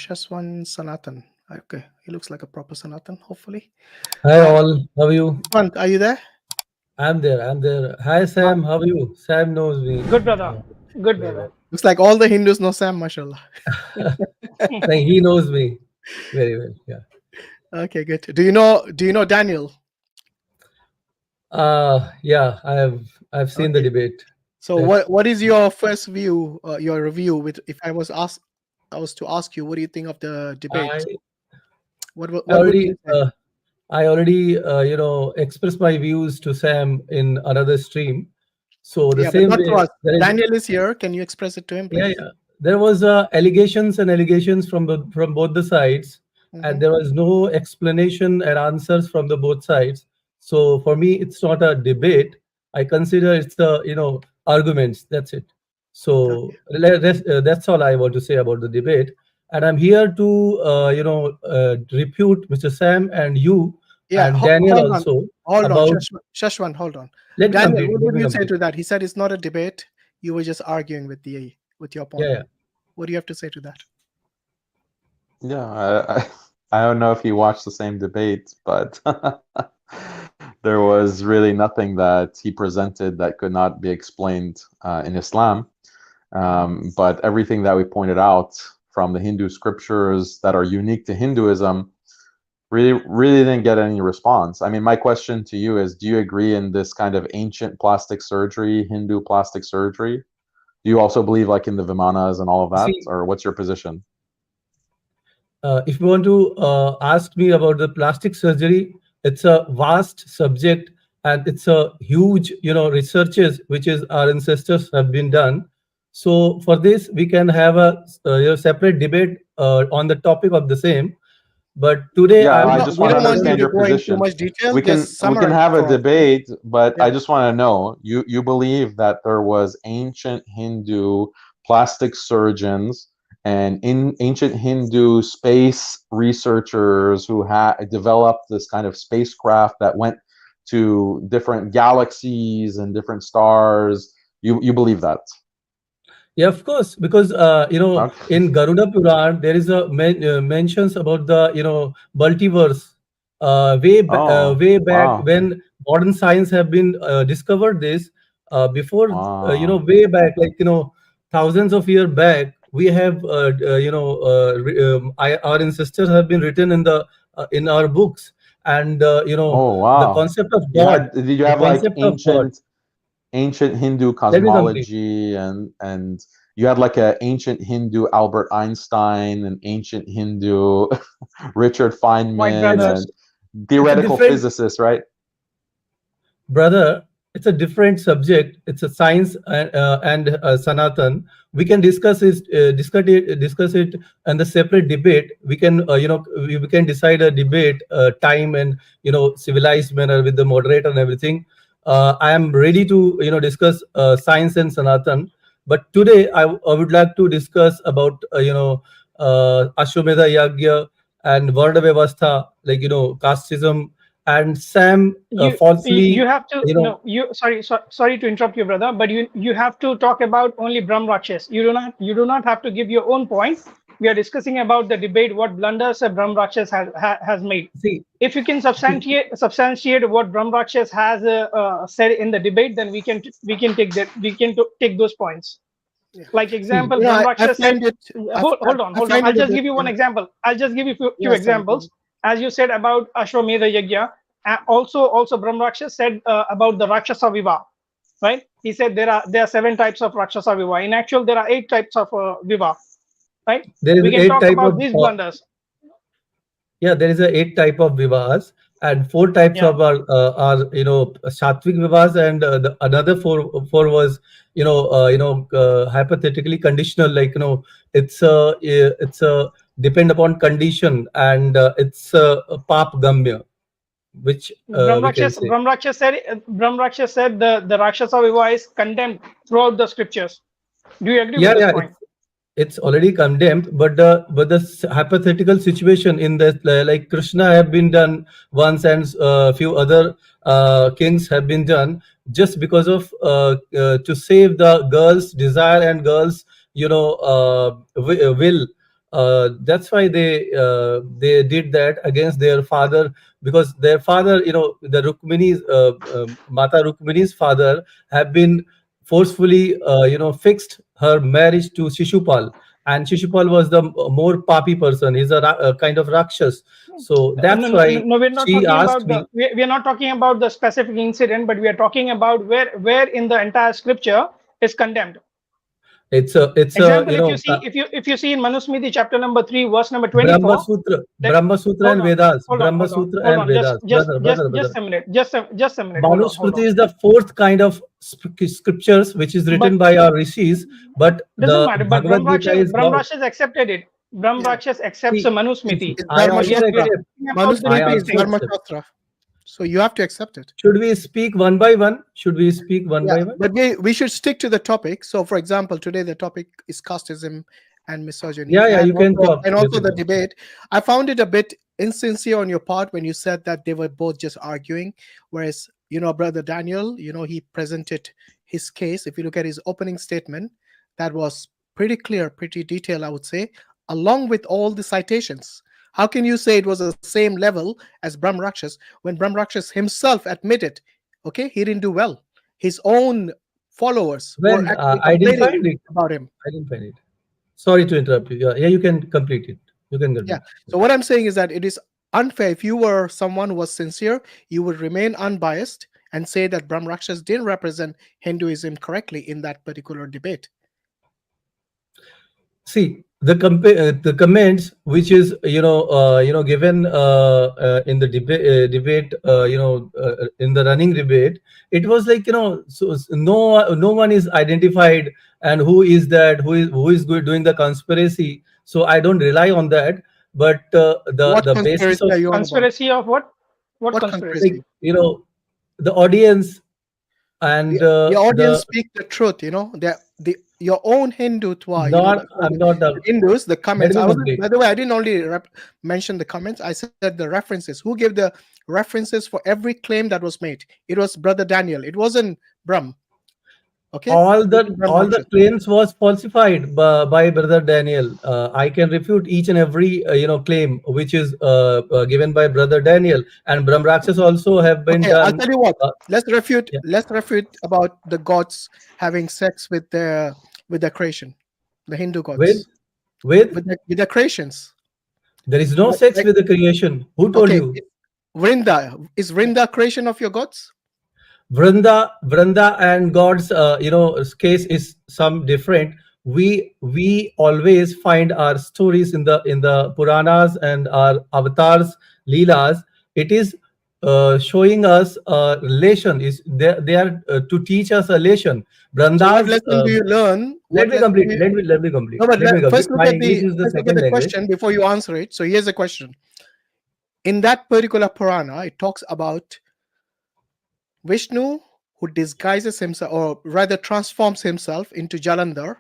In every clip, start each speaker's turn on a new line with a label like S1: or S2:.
S1: Shaswan Sanatan. Okay, he looks like a proper Sanatan, hopefully.
S2: Hi all, how are you?
S1: Shaswant, are you there?
S2: I'm there. Hi Sam, how are you? Sam knows me.
S3: Good brother. Good
S2: Very
S3: brother.
S1: Looks like all the Hindus know Sam, mashallah.
S2: well. Like, he knows me very well. Yeah.
S1: Okay, good. Do you know Daniel?
S2: Yeah, I've seen the
S1: Okay.
S2: debate.
S1: So
S2: That's
S1: what is your first view, your review with if I was to ask you, what do you think of the debate?
S2: I
S1: What
S2: I
S1: would you
S2: already
S1: say?
S2: I already expressed my views to Sam in another stream. So the
S1: Yeah, but
S2: same
S1: not to
S2: way
S1: us. Daniel is here. Can you express it to him, please?
S2: yeah. There was allegations and allegations from both the sides, and there was no explanation and answers from the both sides. So for me, it's not a debate. I consider it's the arguments. That's it.
S1: Okay.
S2: So that's all I want to say about the debate. And I'm here to refute Mr. Sam and you
S1: Yeah,
S2: and Daniel
S1: hold on.
S2: also
S1: Hold on,
S2: about.
S1: Shashwan, hold on.
S2: Let me
S1: Daniel,
S2: complete.
S1: what
S2: Let
S1: would
S2: me
S1: you say
S2: complete.
S1: to that? He said it's not a debate. You were just arguing with your opponent.
S2: Yeah.
S1: What do you have to say to that?
S4: Yeah, I don't know if you watched the same debate, but there was really nothing that he presented that could not be explained in Islam. But everything that we pointed out from the Hindu scriptures that are unique to Hinduism really didn't get any response. I mean, my question to you is, do you agree in this kind of ancient plastic surgery, Hindu plastic surgery? Do you also believe like in the Vimanas and all of that?
S2: See,
S4: Or what's your position?
S2: if you want to ask me about the plastic surgery, it's a vast subject and it's a huge, researches which is our ancestors have been done. So for this, we can have a separate debate on the topic of the same. But today,
S4: Yeah,
S2: I'm
S4: I
S2: just
S4: just
S1: We
S4: want to
S1: don't want you
S4: understand
S1: to
S4: your
S1: go into too
S4: position.
S1: much detail.
S4: We can
S1: Just summarize
S4: have a
S1: for us.
S4: debate, but
S1: Yeah.
S4: I just want to know, you believe that there was ancient Hindu plastic surgeons and in ancient Hindu space researchers who had developed this kind of spacecraft that went to different galaxies and different stars. You believe that?
S2: Yeah, of course, because
S4: Okay.
S2: in Garuda Puran there is a mentions about the multiverse.
S4: Oh,
S2: Way back
S4: wow.
S2: when modern science have been discovered this before
S4: Wow.
S2: way back, like thousands of years back, we have our ancestors have been written in our books, and
S4: Oh,
S2: the
S4: wow.
S2: concept of God,
S4: Did you
S2: the
S4: have like
S2: concept of God.
S4: ancient Hindu
S2: Let me complete.
S4: cosmology and you had like an ancient Hindu Albert Einstein, an ancient Hindu Richard
S3: White
S4: Feynman,
S3: brothers.
S4: and
S2: It's a
S4: theoretical
S2: different
S4: physicists, right?
S2: brother, it's a different subject. It's a science and Sanatan. We can discuss it and the separate debate. We can we can decide a debate time and civilized manner with the moderator and everything. I am ready to discuss science and Sanatan. But today I would like to discuss about Ashwamedha Yagya and Varna Vyavastha, like casteism, and Sam falsely,
S3: You have to you sorry to interrupt you, brother, but you have to talk about only Brahm Rakshas. You do not have to give your own point. We are discussing about the debate what blunders a Brahm Rakshas has made.
S2: see,
S3: If you can substantiate what Brahm Rakshas has said in the debate, then we can take those points.
S1: Yeah.
S3: Like
S2: see,
S3: example,
S1: You know,
S3: Brahm
S1: I
S3: Rakshas said,
S1: find it.
S3: hold on.
S1: find
S3: I'll
S1: it a
S3: just
S1: bit.
S3: give you one example. I'll just give you few
S1: Yeah, sorry,
S3: examples. As you said about Ashwamedha Yagya, also Brahm Rakshas said about the Rakshasa Viva, right? He said there are 7 types of Rakshasa Viva. In actual, there are 8 types of Viva, right?
S2: there
S3: We
S2: is
S3: can
S2: 8
S3: talk
S2: type
S3: about
S2: of
S3: these blunders.
S2: there is a 8 type of vivahas, and 4 types
S3: Yeah.
S2: of are sattvic vivahas, and the another four was hypothetically conditional, like it's depend upon condition, and it's pap gamya, which we can say.
S3: Brahm Rakshas said the Rakshasa Viva is condemned throughout the scriptures. Do you agree with this
S2: Yeah,
S3: point?
S2: it's already condemned, but the hypothetical situation in that, like Krishna have been done once, and few other kings have been done just because of to save the girls' desire and girls' will. That's why they did that against their father, because their father, the Rukmini's Mata Rukmini's father have been forcefully fixed her marriage to Shishupal, and Shishupal was the more papi person. He's a kind of rakshas. So that's why
S3: No, we're not
S2: she
S3: talking
S2: asked
S3: about
S2: me.
S3: we are not talking about the specific incident, but we are talking about where in the entire scripture is condemned.
S2: It's a
S3: Example, if you see in Manusmriti chapter number 3, verse number 24.
S2: Brahma Sutra
S3: Hold
S2: and
S3: on,
S2: Vedas,
S3: hold on,
S2: Brahma
S3: hold on,
S2: Sutra
S3: hold
S2: and
S3: on. Just
S2: Vedas, brother.
S3: just a minute. Just a minute. Hold on, hold
S2: Manusmriti
S3: on.
S2: is the fourth kind of scriptures which is written
S3: But
S2: by our rishis, but
S3: doesn't
S2: the
S3: matter. But
S2: Bhagavad Gita is
S3: Brahm
S2: God.
S3: Rakshas accepted it. Brahm
S1: Yeah.
S3: Rakshas accepts
S2: See,
S3: Manusmriti.
S1: It's
S2: I
S1: Dharma
S3: We are
S2: also
S1: Shastra.
S2: accept.
S3: talking about the
S2: I
S1: Manusmriti is
S3: debate
S2: also
S3: thing.
S1: Dharma
S2: accept.
S1: Shastra. So you have to accept it.
S2: Should we speak one by one? Should we speak one
S1: Yeah,
S2: by one?
S1: but we should stick to the topic. So, for example, today the topic is casteism and misogyny,
S2: Yeah, you can talk.
S1: and
S2: You
S1: also
S2: can
S1: the
S2: talk.
S1: debate. I found it a bit insincere on your part when you said that they were both just arguing, whereas Brother Daniel, he presented his case. If you look at his opening statement, that was pretty clear, pretty detailed, I would say, along with all the citations. How can you say it was the same level as Brahm Rakshas when Brahm Rakshas himself admitted, okay, he didn't do well. His own followers were
S2: When
S1: actually
S2: I didn't
S1: complaining
S2: find it.
S1: about him.
S2: I didn't find it. Sorry to interrupt you. Yeah, you can complete it. You can
S1: Yeah.
S2: complete.
S1: So what I'm saying is that it is unfair. If you were someone who was sincere, you would remain unbiased and say that Brahm Rakshas didn't represent Hinduism correctly in that particular debate.
S2: See the comments which is given in the debate in the running debate. It was like, so no one is identified, and who is that, who is doing the conspiracy. So I don't rely on that, but
S1: What
S2: the basis
S1: conspiracy
S2: of,
S1: are you on about?
S3: Conspiracy of what? What
S1: What
S3: conspiracy?
S2: like,
S1: conspiracy?
S2: the audience and
S1: The audience
S2: the
S1: speak the truth, your own Hindutva,
S2: not I'm not
S1: the Hindus, the
S2: let
S1: comments.
S2: me
S1: I wasn't,
S2: complete.
S1: by the way, I didn't only mention the comments, I said the references. Who gave the references for every claim that was made? It was Brother Daniel. It wasn't Brahm. Okay?
S2: all
S1: It
S2: the
S1: wasn't Brahm
S2: all the
S1: Rakshas.
S2: claims was falsified by brother Daniel. I can refute each and every claim which is given by brother Daniel, and Brahm Rakshas also have been
S1: Okay, I'll
S2: done.
S1: tell you what.
S2: uh,
S1: Let's refute.
S2: yeah.
S1: Let's refute about the gods having sex with the creation, the Hindu
S2: with
S1: gods,
S2: with
S1: with the creations.
S2: there is no
S1: Like,
S2: sex
S1: like
S2: with the creation. Who told
S1: okay,
S2: you?
S1: Vrinda is Vrinda creation of your gods?
S2: Vranda and God's case is some different. We always find our stories in the Puranas and our avatars, Leelas. It is showing us a relation. Is they are to teach us a lesson.
S1: So what
S2: Vrinda's.
S1: lesson do you learn?
S2: Let
S1: What
S2: me
S1: lesson do
S2: complete.
S1: you?
S2: Let me complete.
S1: No, but
S2: Let me complete.
S1: first look
S2: My
S1: at
S2: English is the second
S1: the
S2: language.
S1: question before you answer it. So here's a question. In that particular Purana, it talks about Vishnu who disguises himself, or rather transforms himself into Jalandhar,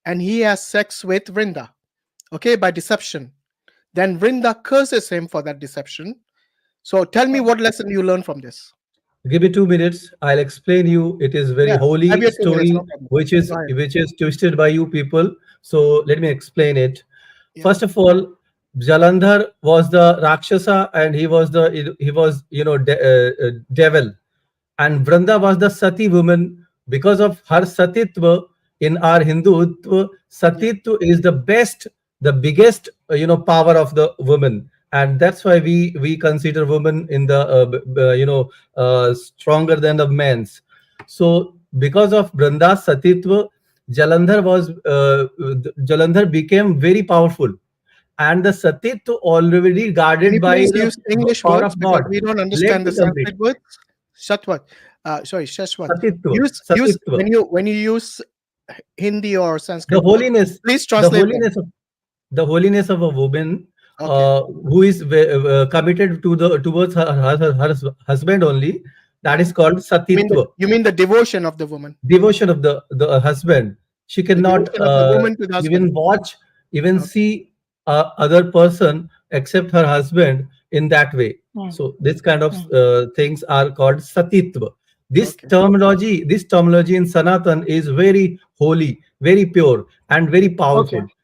S1: and he has sex with Vrinda, okay, by deception. Then Vrinda curses him for that deception. So tell me what lesson you learn from this.
S2: Give me 2 minutes. I'll explain you. It is very
S1: Yeah, have
S2: holy
S1: your 2 minutes, no
S2: story,
S1: problem.
S2: which
S1: Go
S2: is
S1: ahead.
S2: which is twisted by you people. So let me explain it.
S1: Yeah.
S2: First of all, Jalandhar was the Rakshasa, and he was devil, and Vranda was the Sati woman. Because of her Satitva in our Hindutva, Satitva is the best, the biggest power of the woman, and that's why we consider women in the stronger than the men's. So because of Vrinda's Satitva, Jalandhar became very powerful, and the Satitva already
S1: Can
S2: guarded
S1: you
S2: by
S1: please
S2: the
S1: use English
S2: power
S1: words
S2: of
S1: because
S2: God.
S1: we don't
S2: Let
S1: understand the
S2: me complete.
S1: Sanskrit words? Shatwat. Sorry, Shashwat.
S2: Satitva,
S1: Use
S2: Satitva.
S1: when you use Hindi or
S2: The
S1: Sanskrit words,
S2: holiness,
S1: please
S2: the
S1: translate them.
S2: holiness of the holiness of a woman
S1: Okay.
S2: who is committed to the towards her husband only. That is called Satitva,
S1: You mean the devotion of the woman,
S2: devotion of the husband. She
S1: the
S2: cannot
S1: devotion of the woman to the husband.
S2: even watch, even
S1: Okay.
S2: see other person except her husband in that way. So this kind of things are called Satitva. This
S1: Okay.
S2: terminology in Sanatan is very holy, very pure, and very powerful.
S3: Okay.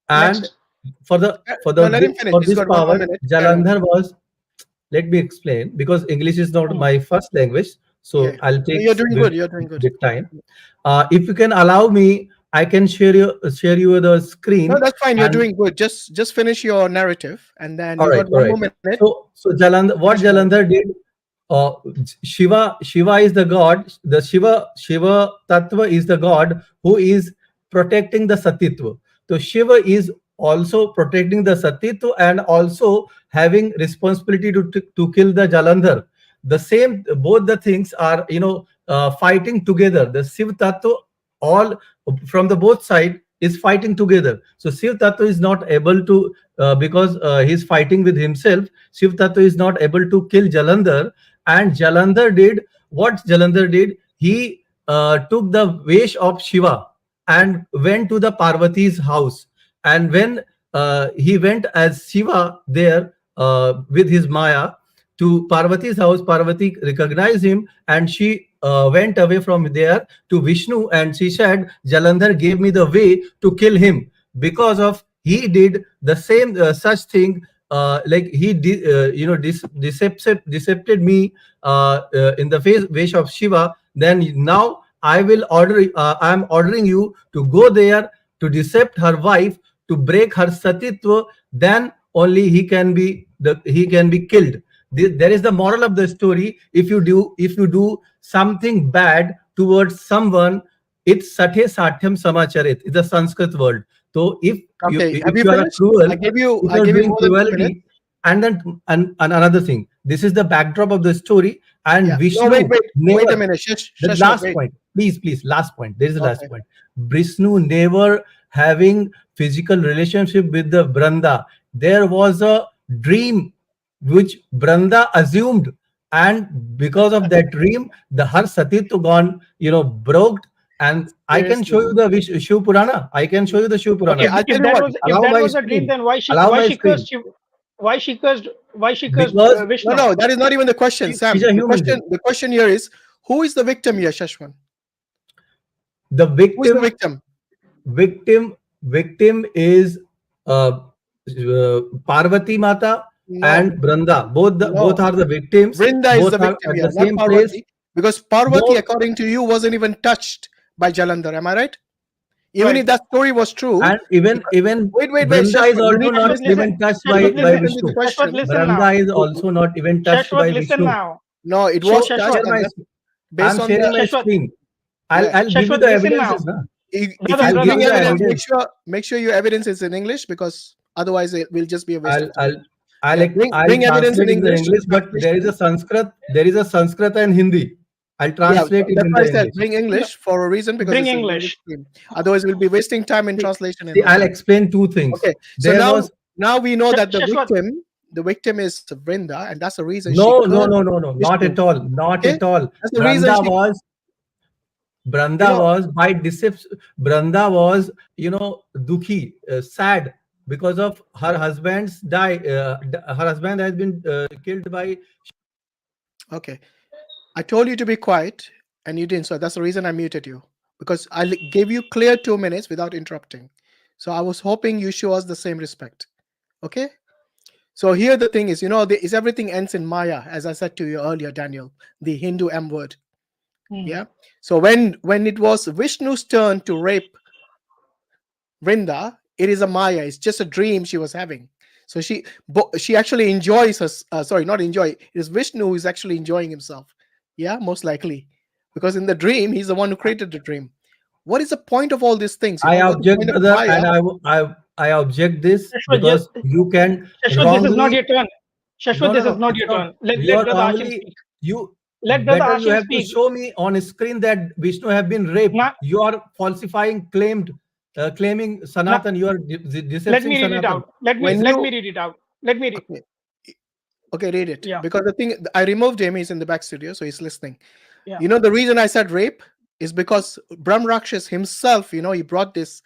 S2: And
S3: Next.
S2: for the
S1: No, let him finish.
S2: for
S1: He's
S2: this
S1: got one more
S2: power,
S1: minute. Carry on.
S2: Jalandhar was. Let me explain, because English is not my first language, so
S1: Yeah.
S2: I'll
S1: No,
S2: take
S1: you're doing good. You're doing good.
S2: bit time. If you can allow me, I can share you the screen.
S1: No, that's fine. You're
S2: And
S1: doing good. Just finish your narrative, and then
S2: all
S1: you
S2: right,
S1: got
S2: all
S1: one
S2: right.
S1: more minute.
S2: So Jalandhar, what
S1: Finish your narrative.
S2: Jalandhar did, uh, Shiva is the god. The Shiva Tattva is the god who is protecting the Satitva. So Shiva is also protecting the Satitva and also having responsibility to kill the Jalandhar. The same, both the things are, fighting together. The Shiva Tattva, all from the both side, is fighting together. So Shiv Tattva is not able to, because he's fighting with himself. Shiv Tattva is not able to kill Jalandhar, and Jalandhar did what Jalandhar did. He took the vesh of Shiva and went to the Parvati's house. And when he went as Shiva there with his Maya to Parvati's house, Parvati recognized him, and she went away from there to Vishnu, and she said, Jalandhar gave me the way to kill him, because of he did the same such thing, like he did, decepted me in the vesh of Shiva. Then now I will I am ordering you to go there to decept her wife, to break her satitva. Then only he can be killed. There is the moral of the story. If you do something bad towards someone, it's sathe satyam samacharit. It's a Sanskrit word. So if
S1: Okay, have
S2: if
S1: you
S2: you are
S1: finished?
S2: cruel,
S1: I gave you
S2: if you are doing
S1: more than 2 minutes.
S2: cruelty, and then and another thing, this is the backdrop of the story. And
S1: Yeah.
S2: Vishnu
S1: No, wait a
S2: never.
S1: minute.
S2: The
S1: Shashwat,
S2: last
S1: wait.
S2: point, please, last point. There is the last
S1: Okay.
S2: point. Vishnu never having physical relationship with the Branda. There was a dream which Branda assumed, and because of that dream, the her satitva gone, broke. And I can show you
S1: Seriously.
S2: the Shiv Purana. I can show you the Shiv Purana.
S1: Okay, I'll tell
S3: If
S1: you
S3: that
S1: what.
S3: was
S2: Allow my
S3: a dream,
S2: screen.
S3: then why
S2: Allow my
S3: she cursed
S2: screen.
S3: why she cursed
S2: Because
S3: Vishnu?
S1: No, that is not even the question, Sam.
S2: she's a human being.
S1: The question here is, who is the victim here, Shashwan?
S2: The
S1: Who is the victim?
S2: victim is Parvati Mata and
S1: No,
S2: Branda. Both
S1: no.
S2: are the victims.
S1: Vrinda is
S2: Both
S1: the
S2: are
S1: victim
S2: at
S1: here,
S2: the
S1: not
S2: same place.
S1: Parvati. Because Parvati,
S2: No,
S1: according to you, wasn't even touched by Jalandhar. Am I right? Even
S3: Right.
S1: if that story was true.
S2: and even
S1: Wait,
S2: Branda is
S1: Shashwan. You
S2: also
S1: need to
S2: not
S1: listen.
S2: even touched
S1: You need
S3: Shashwat,
S1: to
S2: by
S3: listen.
S1: listen to the
S2: Vishnu.
S3: Shashwat,
S1: question.
S3: listen now.
S2: Branda is also not even touched
S3: Shashwat,
S2: by
S3: listen
S2: Vishnu.
S3: now.
S1: No, it was touched,
S2: Share
S1: and
S2: my.
S1: that's
S2: I'm
S1: based on
S2: sharing
S1: the.
S2: my
S3: Shashwat,
S2: screen.
S1: Yeah.
S2: I'll give you
S3: Shashwat,
S2: the
S3: listen
S2: evidences,
S3: now.
S2: na.
S1: If
S3: Brother,
S1: you
S2: I'll give
S1: bring
S2: you the
S1: evidence,
S2: evidence.
S1: make sure your evidence is in English, because otherwise it will just be a waste
S2: I'll
S1: of time.
S2: I'll I'll
S1: Yeah,
S2: I'll
S1: bring evidence in
S2: translate in the
S1: English.
S2: English, but there is a Sanskrit and Hindi. I'll
S1: Yeah,
S2: translate it
S1: that's
S2: in
S1: why I
S2: the
S1: said
S2: English.
S1: bring English for a reason, because
S3: bring
S1: it's an English
S3: English.
S1: stream. Otherwise, we'll be wasting time in
S2: See,
S1: translation and
S2: see,
S1: all
S2: I'll
S1: that.
S2: explain two things.
S1: Okay, so
S2: There was
S1: now we know that
S3: Shashwat,
S1: the victim is Vrinda, and that's the reason she
S2: no,
S1: cursed
S2: not
S1: Vishnu.
S2: at all, not
S1: Okay,
S2: at all.
S1: that's the reason she, you
S2: Branda
S1: know,
S2: was by deception. Branda was, dukhi, sad, because of her husband's die. Her husband has been killed by.
S1: okay. I told you to be quiet, and you didn't. So that's the reason I muted you, because I gave you clear 2 minutes without interrupting. So I was hoping you show us the same respect. Okay. So here the thing is, is everything ends in Maya, as I said to you earlier, Daniel, the Hindu M word. Yeah. So when it was Vishnu's turn to rape Vrinda, it is a Maya. It's just a dream she was having. So she actually enjoys her. Sorry, not enjoy. It is Vishnu who is actually enjoying himself. Yeah, most likely, because in the dream he's the one who created the dream. What is the point of all these things?
S2: I
S1: What's the
S2: object,
S1: point of
S2: brother,
S1: Maya?
S2: and I object this,
S3: Shashwat,
S2: because you can
S3: this is not
S2: wrongly.
S3: your turn. Shashwat, this is not
S2: It's
S3: your
S2: not.
S3: turn. Let
S2: You are
S3: brother Hashim
S2: wrongly.
S3: speak.
S2: You
S3: Let brother
S2: better. You
S3: Hashim
S2: have to
S3: speak.
S2: show me on a screen that Vishnu have been raped.
S3: Now,
S2: You are falsifying, claiming Sanatan. You are
S3: let
S2: decepting
S3: me read it
S2: Sanatan.
S3: out. Let me read it out. Let me read.
S1: Okay, read it.
S3: Yeah.
S1: Because the thing, I removed him. He's in the back studio, so he's listening.
S3: Yeah.
S1: The reason I said rape is because Brahm Rakshas himself, he brought this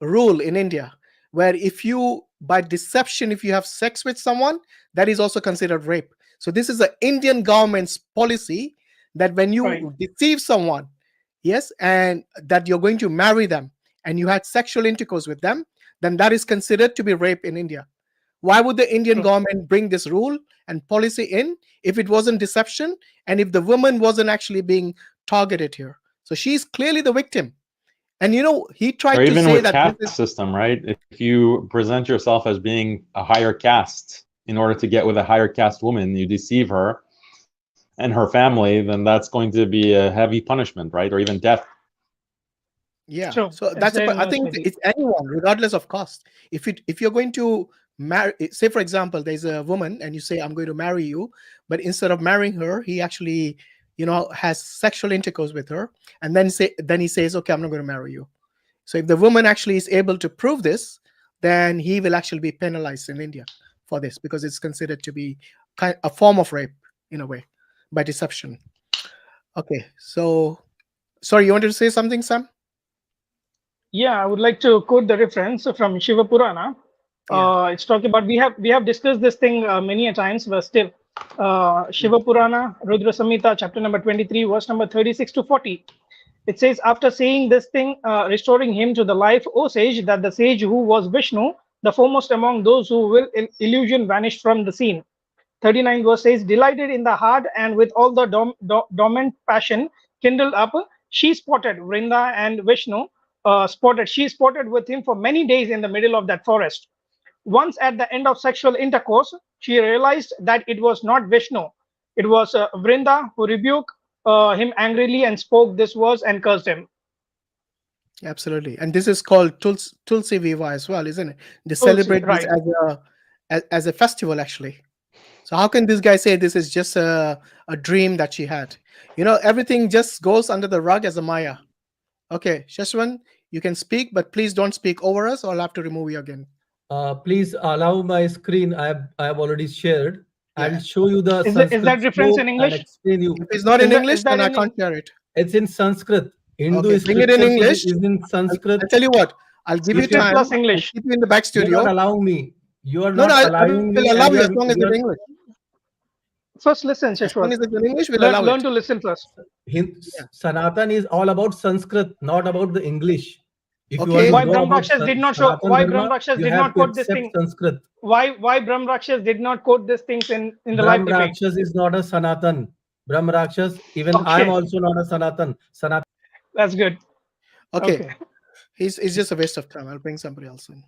S1: rule in India, where if you, by deception, if you have sex with someone, that is also considered rape. So this is the Indian government's policy, that when you deceive someone, yes, and that you're going to marry them, and you had sexual intercourse with them, then that is considered to be rape in India. Why would the Indian government bring this rule and policy in if it wasn't deception and if the woman wasn't actually being targeted here? So she's clearly the victim. And he tried
S4: Or
S1: to
S4: even
S1: say
S4: with
S1: that
S4: caste
S1: this is,
S4: system, right? If you present yourself as being a higher caste in order to get with a higher caste woman, you deceive her and her family, then that's going to be a heavy punishment, right? Or even death.
S1: yeah.
S3: True.
S1: So
S3: It's
S1: that's
S3: very
S1: I
S3: much
S1: think
S3: maybe.
S1: it's anyone, regardless of cost. If you're going to marry, say for example, there's a woman and you say, I'm going to marry you, but instead of marrying her, he actually, has sexual intercourse with her, and then he says, okay, I'm not going to marry you. So if the woman actually is able to prove this, then he will actually be penalized in India for this, because it's considered to be a form of rape in a way, by deception. Okay, so sorry, you wanted to say something, Sam?
S3: Yeah, I would like to quote the reference from Shiva Purana.
S1: Yeah.
S3: It's talking about, we have discussed this thing many a times, but still, Shiva Purana, Rudra Samhita, chapter number 23, verse number 36 to 40. It says, after saying this thing, restoring him to the life, O sage, that the sage who was Vishnu, the foremost among those who will illusion vanished from the scene. 39 verse says, delighted in the heart and with all the dormant passion kindled up, she spotted Vrinda and Vishnu. She spotted with him for many days in the middle of that forest. Once at the end of sexual intercourse, she realized that it was not Vishnu. It was Vrinda who rebuked him angrily and spoke this verse and cursed him.
S1: Absolutely. And this is called Tulsi Viva as well, isn't it? They
S3: Tulsi,
S1: celebrate this
S3: right.
S1: as a festival, actually. So how can this guy say this is just a dream that she had? Everything just goes under the rug as a Maya. Okay, Shashwan, you can speak, but please don't speak over us, or I'll have to remove you again.
S2: Please allow my screen. I have already shared. I will
S1: Yeah.
S2: show you the
S3: Is
S2: Sanskrit
S3: that reference
S2: slope
S3: in
S2: and
S3: English?
S2: explain you.
S1: If it's not in
S3: Is
S1: English,
S3: that
S1: then I
S3: in
S1: can't share it.
S2: It's in Sanskrit. Hindu
S1: Okay, bring it in
S2: scriptures
S1: English.
S2: is in Sanskrit.
S1: I'll tell you what, I'll give you
S2: If you
S3: Sanskrit
S1: time.
S3: plus
S1: I'll
S3: English?
S1: keep you in the back
S2: you're
S1: studio.
S2: not allowing me, you are
S1: No,
S2: not
S1: I
S2: allowing
S1: will
S2: me,
S1: allow
S2: and
S1: you as long as it's in English.
S3: First listen,
S1: As long
S3: Shashwat.
S1: as it's in English, we'll allow
S3: Learn
S1: it.
S3: to listen first.
S1: Yeah.
S2: Sanatan is all about Sanskrit, not about the English. If you want
S1: Okay.
S2: to
S3: Why
S2: know
S3: Brahm
S2: about
S3: Rakshas did not show?
S2: Sanatan
S3: Why Brahm
S2: Dharma,
S3: Rakshas
S2: you
S3: did
S2: have
S3: not
S2: to
S3: quote this
S2: accept
S3: thing?
S2: Sanskrit.
S3: Why Brahm Rakshas did not quote these things in the live
S2: Brahm
S3: debate?
S2: Rakshas is not a Sanatan. Brahm Rakshas, even I am
S3: Okay,
S2: also not a Sanatan. Sanatan.
S3: that's good.
S1: Okay.
S3: Okay.
S1: It's just a waste of time. I'll bring somebody else in.